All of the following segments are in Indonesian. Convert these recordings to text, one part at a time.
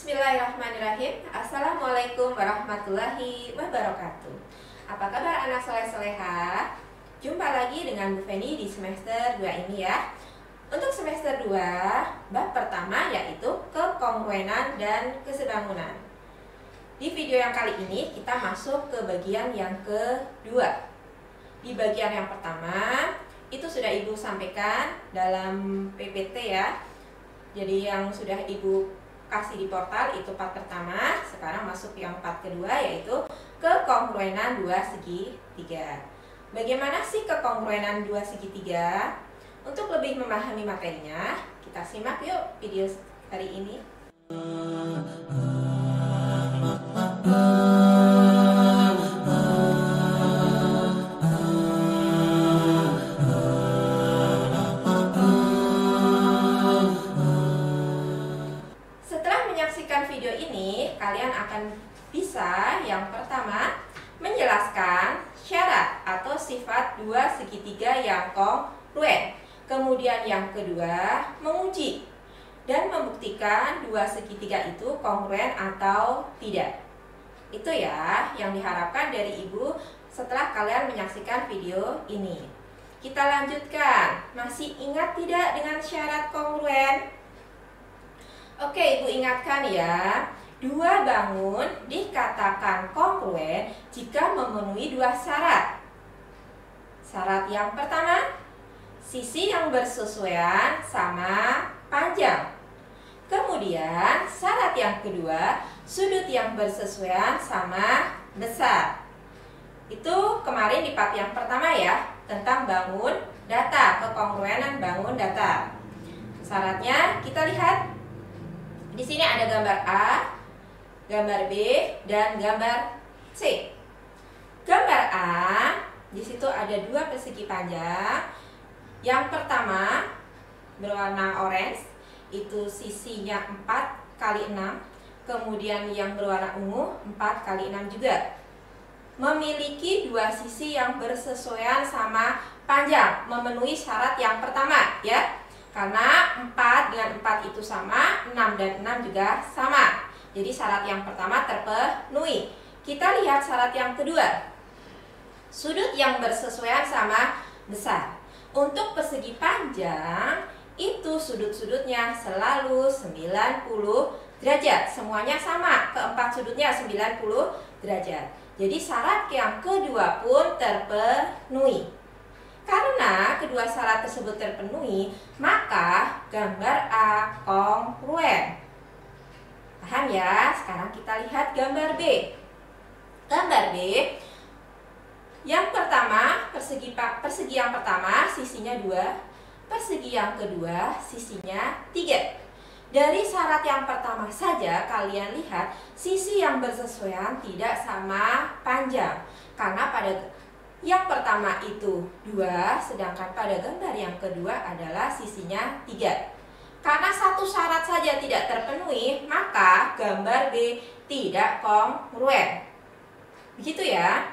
Bismillahirrahmanirrahim. Assalamualaikum warahmatullahi wabarakatuh. Apa kabar anak soleh-soleha? Jumpa lagi dengan Bu Feni di semester 2 ini ya. Untuk semester 2, bab pertama yaitu kekongruenan dan kesebangunan. Di video yang kali ini kita masuk ke bagian yang kedua. Di bagian yang pertama itu sudah Ibu sampaikan dalam PPT ya. Jadi yang sudah Ibu kasih di portal itu part pertama. Sekarang masuk yang part kedua yaitu kekongruenan dua segitiga. Bagaimana sih kekongruenan dua segitiga? Untuk lebih memahami materinya, kita simak yuk video hari ini. Video ini kalian akan bisa yang pertama menjelaskan syarat atau sifat dua segitiga yang kongruen. Kemudian yang kedua menguji dan membuktikan dua segitiga itu kongruen atau tidak. Itu ya yang diharapkan dari Ibu setelah kalian menyaksikan video ini. Kita lanjutkan. Masih ingat tidak dengan syarat kongruen? Oke, Ibu ingatkan ya, dua bangun dikatakan kongruen jika memenuhi dua syarat. Syarat yang pertama, sisi yang bersesuaian sama panjang. Kemudian syarat yang kedua, sudut yang bersesuaian sama besar. Itu kemarin di part yang pertama ya, tentang bangun datar, kekongruenan bangun datar. Syaratnya kita lihat. Di sini ada gambar A, gambar B, dan gambar C. Gambar A, di situ ada dua persegi panjang. Yang pertama berwarna orange, itu sisinya 4 kali 6. Kemudian yang berwarna ungu 4 kali 6 juga. Memiliki dua sisi yang bersesuaian sama panjang, memenuhi syarat yang pertama ya. Karena 4 dengan 4 itu sama, 6 dan 6 juga sama. Jadi syarat yang pertama terpenuhi. Kita lihat syarat yang kedua. Sudut yang bersesuaian sama besar. Untuk persegi panjang, itu sudut-sudutnya selalu 90 derajat. Semuanya sama, keempat sudutnya 90 derajat. Jadi syarat yang kedua pun terpenuhi. Karena kedua syarat tersebut terpenuhi, maka gambar A kongruen. Paham ya? Sekarang kita lihat gambar B. Gambar B, yang pertama, persegi yang pertama sisinya 2, persegi yang kedua sisinya 3. Dari syarat yang pertama saja kalian lihat sisi yang bersesuaian tidak sama panjang. Karena pada yang pertama itu 2, sedangkan pada gambar yang kedua adalah sisinya 3. Karena satu syarat saja tidak terpenuhi, maka gambar B tidak kongruen. Begitu ya.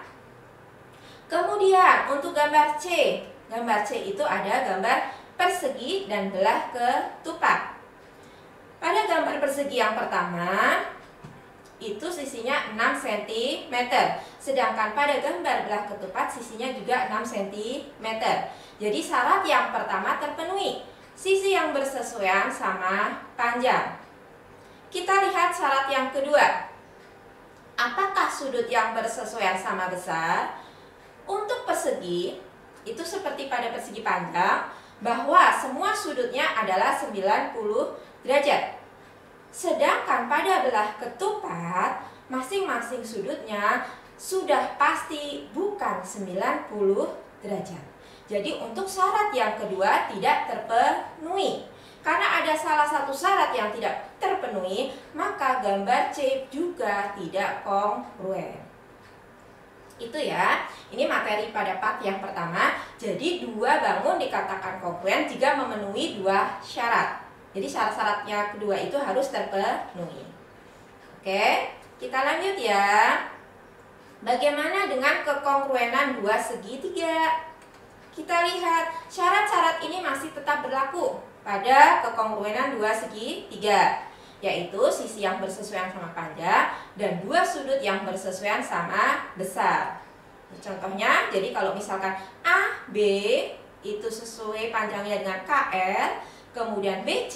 Kemudian untuk gambar C. Gambar C itu ada gambar persegi dan belah ketupat. Pada gambar persegi yang pertama itu sisinya 6 cm. Sedangkan pada gambar belah ketupat sisinya juga 6 cm. Jadi syarat yang pertama terpenuhi. Sisi yang bersesuaian sama panjang. Kita lihat syarat yang kedua. Apakah sudut yang bersesuaian sama besar? Untuk persegi, itu seperti pada persegi panjang, bahwa semua sudutnya adalah 90 derajat. Sedangkan pada belah ketupat, masing-masing sudutnya sudah pasti bukan 90 derajat. Jadi untuk syarat yang kedua tidak terpenuhi. Karena ada salah satu syarat yang tidak terpenuhi, maka gambar C juga tidak kongruen. Itu ya, ini materi pada part yang pertama. Jadi dua bangun dikatakan kongruen jika memenuhi dua syarat. Jadi syarat-syaratnya kedua itu harus terpenuhi. Oke, kita lanjut ya. Bagaimana dengan kekongruenan dua segitiga? Kita lihat syarat-syarat ini masih tetap berlaku pada kekongruenan dua segitiga. yaitu sisi yang bersesuaian sama panjang dan dua sudut yang bersesuaian sama besar. Contohnya, jadi kalau misalkan AB itu sesuai panjangnya dengan KL, kemudian BC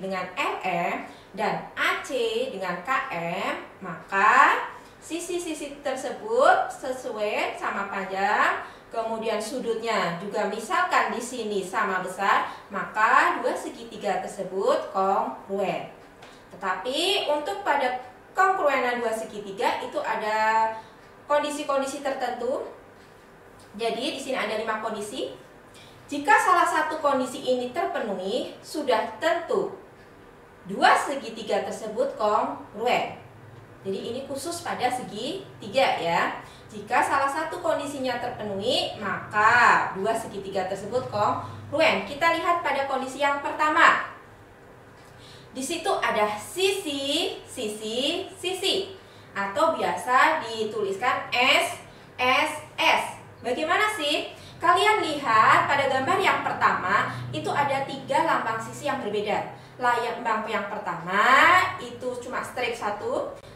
dengan LM, dan AC dengan KM, maka sisi-sisi tersebut sesuai sama panjang, kemudian sudutnya juga misalkan di sini sama besar, maka dua segitiga tersebut kongruen. Tetapi untuk pada kongruenan dua segitiga itu ada kondisi-kondisi tertentu. Jadi di sini ada 5 kondisi. Jika salah satu kondisi ini terpenuhi, sudah tentu dua segitiga tersebut kongruen. Jadi ini khusus pada segitiga ya. Jika salah satu kondisinya terpenuhi, maka dua segitiga tersebut kongruen. Kita lihat pada kondisi yang pertama. Di situ ada sisi, sisi, sisi, atau biasa dituliskan S, S, S. Bagaimana sih? Kalian lihat pada gambar yang pertama itu ada 3 lambang sisi yang berbeda. Lambang yang pertama itu cuma strip 1,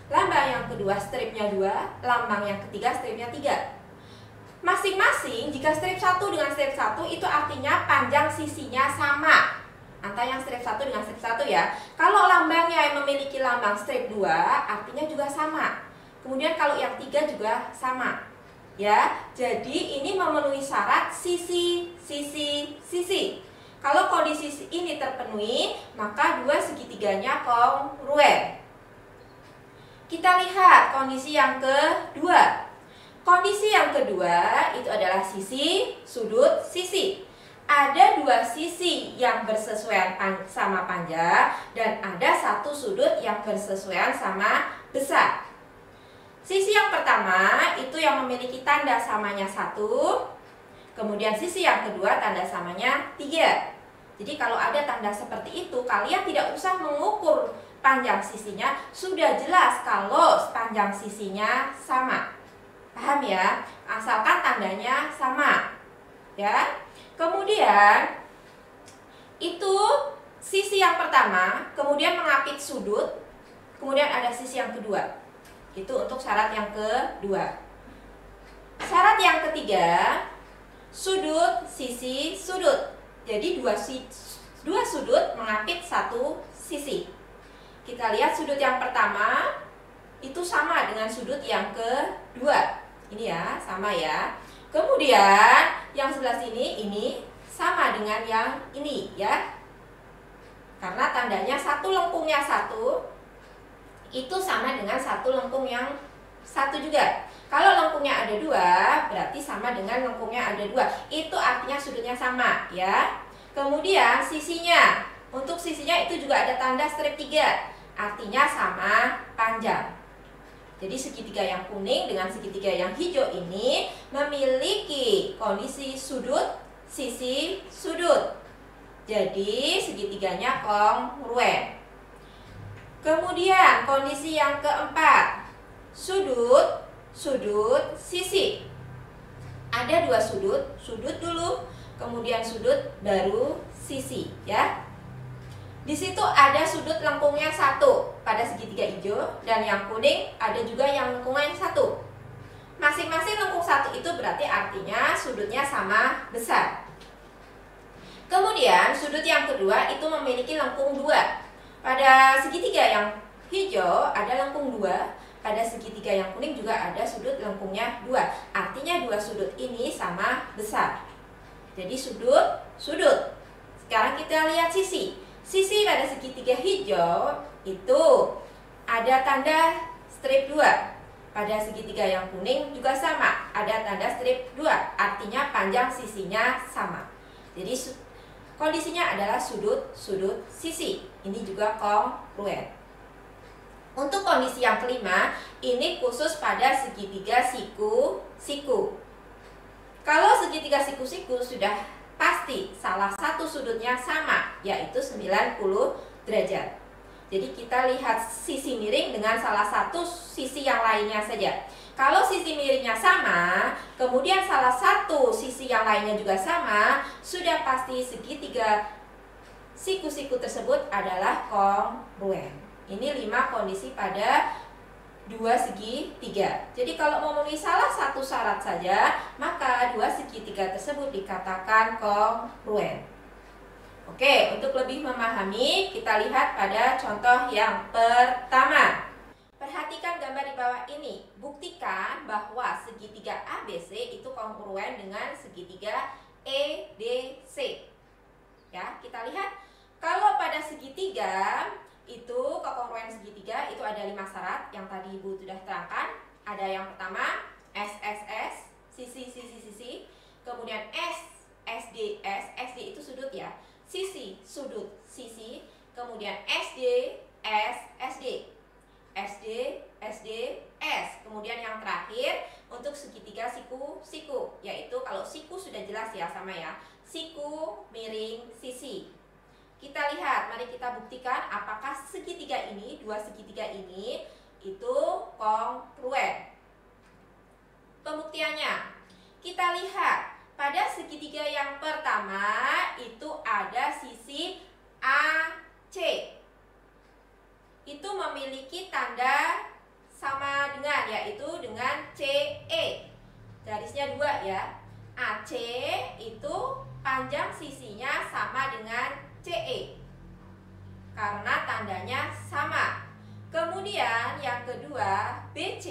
lambang yang kedua stripnya 2, lambang yang ketiga stripnya 3. Masing-masing jika strip 1 dengan strip 1 itu artinya panjang sisinya sama. Antara yang strip 1 dengan strip 1 ya. Kalau lambangnya yang memiliki lambang strip 2 artinya juga sama. Kemudian kalau yang 3 juga sama. Ya, jadi ini memenuhi syarat sisi, sisi, sisi. Kalau kondisi ini terpenuhi, maka dua segitiganya kongruen. Kita lihat kondisi yang kedua. Kondisi yang kedua itu adalah sisi, sudut, sisi. Ada dua sisi yang bersesuaian sama panjang dan ada satu sudut yang bersesuaian sama besar. Sisi yang pertama itu yang memiliki tanda samanya 1, kemudian sisi yang kedua tanda samanya 3. Jadi kalau ada tanda seperti itu, kalian tidak usah mengukur panjang sisinya, sudah jelas kalau panjang sisinya sama. Paham ya? Asalkan tandanya sama. Ya. Kemudian itu sisi yang pertama, kemudian mengapit sudut, kemudian ada sisi yang kedua. Itu untuk syarat yang kedua. Syarat yang ketiga, sudut, sisi, sudut. Jadi dua sudut mengapit satu sisi. Kita lihat sudut yang pertama itu sama dengan sudut yang kedua. Ini ya, sama ya. Kemudian yang sebelah sini ini sama dengan yang ini ya. Karena tandanya satu lengkungnya 1 itu sama dengan satu lengkung yang 1 juga. Kalau lengkungnya ada 2 berarti sama dengan lengkungnya ada 2. Itu artinya sudutnya sama ya. Kemudian sisinya, untuk sisinya itu juga ada tanda strip 3. Artinya sama panjang. Jadi segitiga yang kuning dengan segitiga yang hijau ini memiliki kondisi sudut, sisi, sudut. Jadi segitiganya kongruen. Kemudian kondisi yang keempat, sudut, sudut, sisi. Ada 2 sudut, sudut dulu, kemudian sudut baru sisi ya. Di situ ada sudut lengkungnya 1 pada segitiga hijau dan yang kuning ada juga yang lengkungnya 1. Masing-masing lengkung 1 itu berarti artinya sudutnya sama besar. Kemudian sudut yang kedua itu memiliki lengkung 2. Pada segitiga yang hijau ada lengkung 2, pada segitiga yang kuning juga ada sudut lengkungnya 2. Artinya dua sudut ini sama besar. Jadi sudut, sudut. Sekarang kita lihat sisi. Sisi pada segitiga hijau itu ada tanda strip 2. Pada segitiga yang kuning juga sama, ada tanda strip 2. Artinya panjang sisinya sama. Jadi kondisinya adalah sudut, sudut, sisi. Ini juga kongruen. Untuk kondisi yang kelima, ini khusus pada segitiga siku-siku. Kalau segitiga siku-siku sudah pasti salah satu sudutnya sama, yaitu 90 derajat. Jadi kita lihat sisi miring dengan salah satu sisi yang lainnya saja. Kalau sisi miringnya sama, kemudian salah satu sisi yang lainnya juga sama, sudah pasti segitiga siku-siku tersebut adalah kongruen. Ini 5 kondisi pada dua segitiga. Jadi kalau memenuhi salah satu syarat saja, maka dua segitiga tersebut dikatakan kongruen. Oke, untuk lebih memahami, kita lihat pada contoh yang pertama. Perhatikan gambar di bawah ini. Buktikan bahwa segitiga ABC itu kongruen dengan segitiga EDC. Ya, kita lihat kalau pada segitiga itu kekongruen segitiga itu ada 5 syarat yang tadi Ibu sudah terangkan. Ada yang pertama SSS, sisi. Kemudian SDS, SD itu sudut ya. Sisi, sudut, sisi. Kemudian SD, SD, S. Kemudian yang terakhir untuk segitiga siku, yaitu kalau siku sudah jelas ya sama ya. Siku miring sisi. Kita lihat, mari kita buktikan apakah segitiga ini, dua segitiga ini itu kongruen. Pembuktiannya, kita lihat pada segitiga yang pertama itu ada sisi AC. Itu memiliki tanda sama dengan, yaitu dengan CE. Garisnya 2 ya. AC itu panjang sisinya sama dengan CE karena tandanya sama. Kemudian yang kedua BC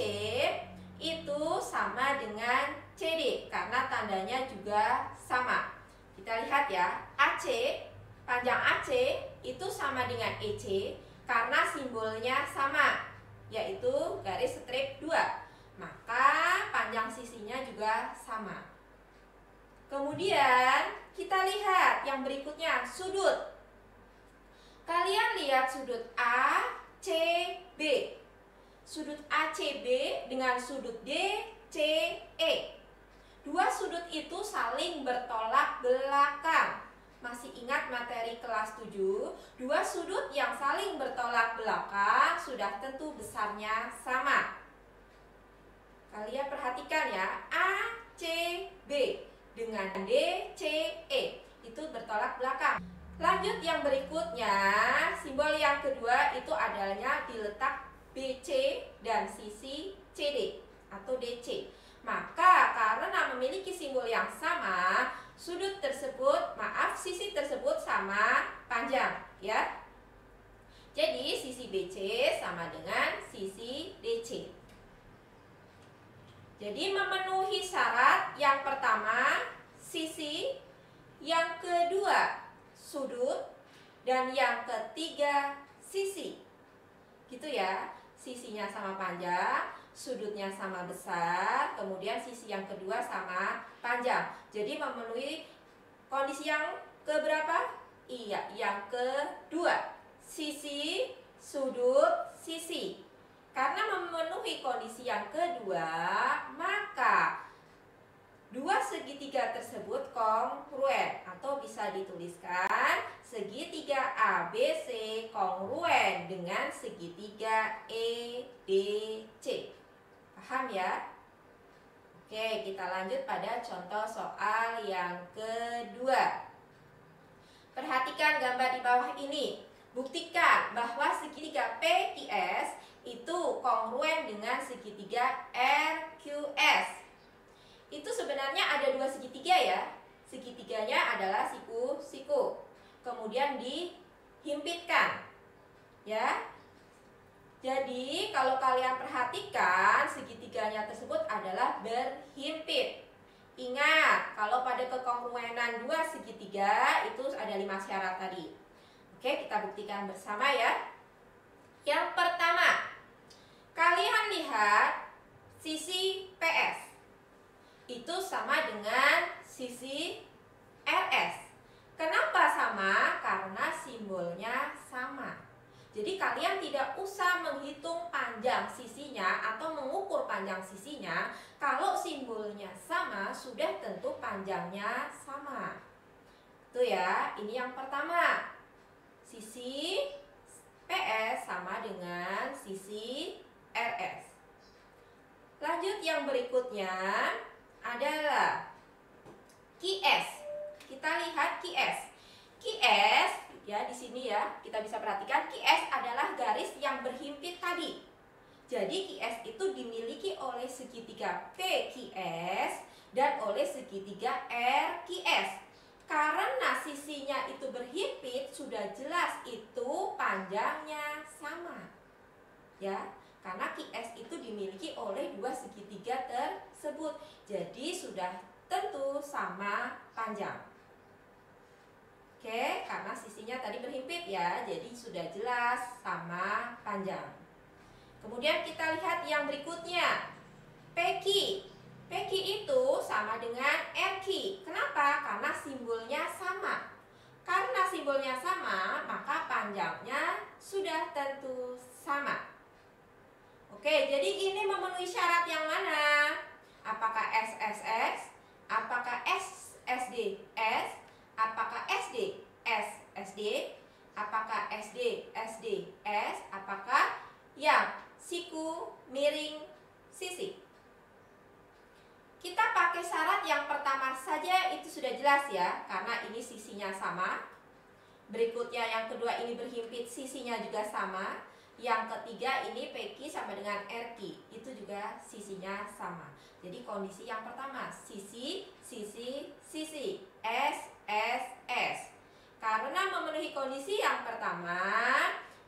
itu sama dengan CD karena tandanya juga sama. Kita lihat ya, AC, panjang AC itu sama dengan EC karena simbolnya sama, yaitu garis strip 2. Maka panjang sisinya juga sama. Kemudian kita lihat yang berikutnya, sudut. Kalian lihat sudut ACB. Sudut ACB dengan sudut DCE. Dua sudut itu saling bertolak belakang. Masih ingat materi kelas 7? Dua sudut yang saling bertolak belakang sudah tentu besarnya sama. Kalian perhatikan ya, ACB dengan DCE itu bertolak belakang. Lanjut yang berikutnya, simbol yang kedua itu adanya diletak BC dan sisi CD atau DC. Maka karena memiliki simbol yang sama, sudut tersebut, sisi tersebut sama panjang ya. Jadi sisi BC sama dengan sisi DC. Jadi memenuhi syarat yang pertama sisi, yang kedua sudut, dan yang ketiga sisi. Gitu ya. Sisinya sama panjang, sudutnya sama besar, kemudian sisi yang kedua sama panjang. Jadi memenuhi kondisi yang keberapa? Iya, yang kedua. Sisi, sudut, sisi. Karena memenuhi kondisi yang kedua, maka dua segitiga tersebut kongruen atau bisa dituliskan segitiga ABC kongruen dengan segitiga EDC. Paham ya? Oke, kita lanjut pada contoh soal yang kedua. Perhatikan gambar di bawah ini. Buktikan bahwa segitiga PQS itu kongruen dengan segitiga RQS. Itu sebenarnya ada dua segitiga ya. Segitiganya adalah siku. Kemudian dihimpitkan. Ya. Jadi kalau kalian perhatikan segitiganya tersebut adalah berhimpit. Ingat, kalau pada kekongruenan dua segitiga itu ada 5 syarat tadi. Oke, kita buktikan bersama ya. Yang pertama, kalian lihat sisi PS itu sama dengan sisi RS. Kenapa sama? Karena simbolnya sama. Jadi kalian tidak usah menghitung panjang sisinya atau mengukur panjang sisinya. Kalau simbolnya sama, sudah tentu panjangnya sama. Itu ya, ini yang pertama. Sisi PS sama dengan sisi RS. Lanjut yang berikutnya adalah QS. Kita lihat QS. QS Ya, di sini ya, kita bisa perhatikan QS adalah garis yang berhimpit tadi. Jadi QS itu dimiliki oleh segitiga PQS dan oleh segitiga RQS. Karena sisinya itu berhimpit, sudah jelas itu panjangnya sama. Ya, karena QS itu dimiliki oleh dua segitiga tersebut. Jadi sudah tentu sama panjang. Oke, karena sisinya tadi berhimpit ya, jadi sudah jelas sama panjang. Kemudian kita lihat yang berikutnya, PQ. PQ itu sama dengan RQ. Kenapa? Karena simbolnya sama. Karena simbolnya sama, maka panjangnya sudah tentu sama. Oke, jadi ini memenuhi syarat yang mana? Apakah SSS? Apakah SSDS? Apakah SD SD? Apakah SD SDS? Apakah yang siku miring sisi? Kita pakai syarat yang pertama saja, itu sudah jelas ya, karena ini sisinya sama. Berikutnya yang kedua ini berhimpit, sisinya juga sama. Yang ketiga ini PQ sama dengan RQ, itu juga sisinya sama. Jadi kondisi yang pertama, sisi, sisi, sisi, SSS. Karena memenuhi kondisi yang pertama,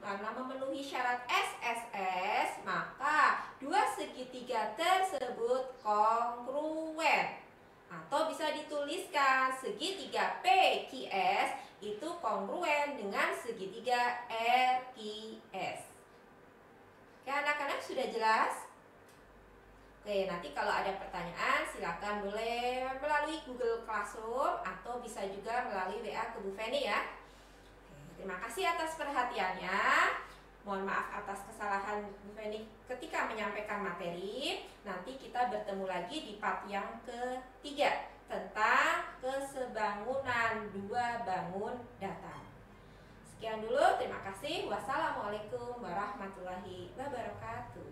karena memenuhi syarat SSS, maka dua segitiga tersebut kongruen. Atau bisa dituliskan segitiga PQS itu kongruen dengan segitiga RQS. Oke, anak-anak sudah jelas? Oke, nanti kalau ada pertanyaan silakan boleh melalui Google Classroom atau bisa juga melalui WA ke Bu Feni ya. Oke, terima kasih atas perhatiannya. Mohon maaf atas kesalahan Bu Feni ketika menyampaikan materi. Nanti kita bertemu lagi di part yang ketiga tentang kesebangunan dua bangun datar. Sekian dulu, terima kasih. Wassalamualaikum warahmatullahi wabarakatuh.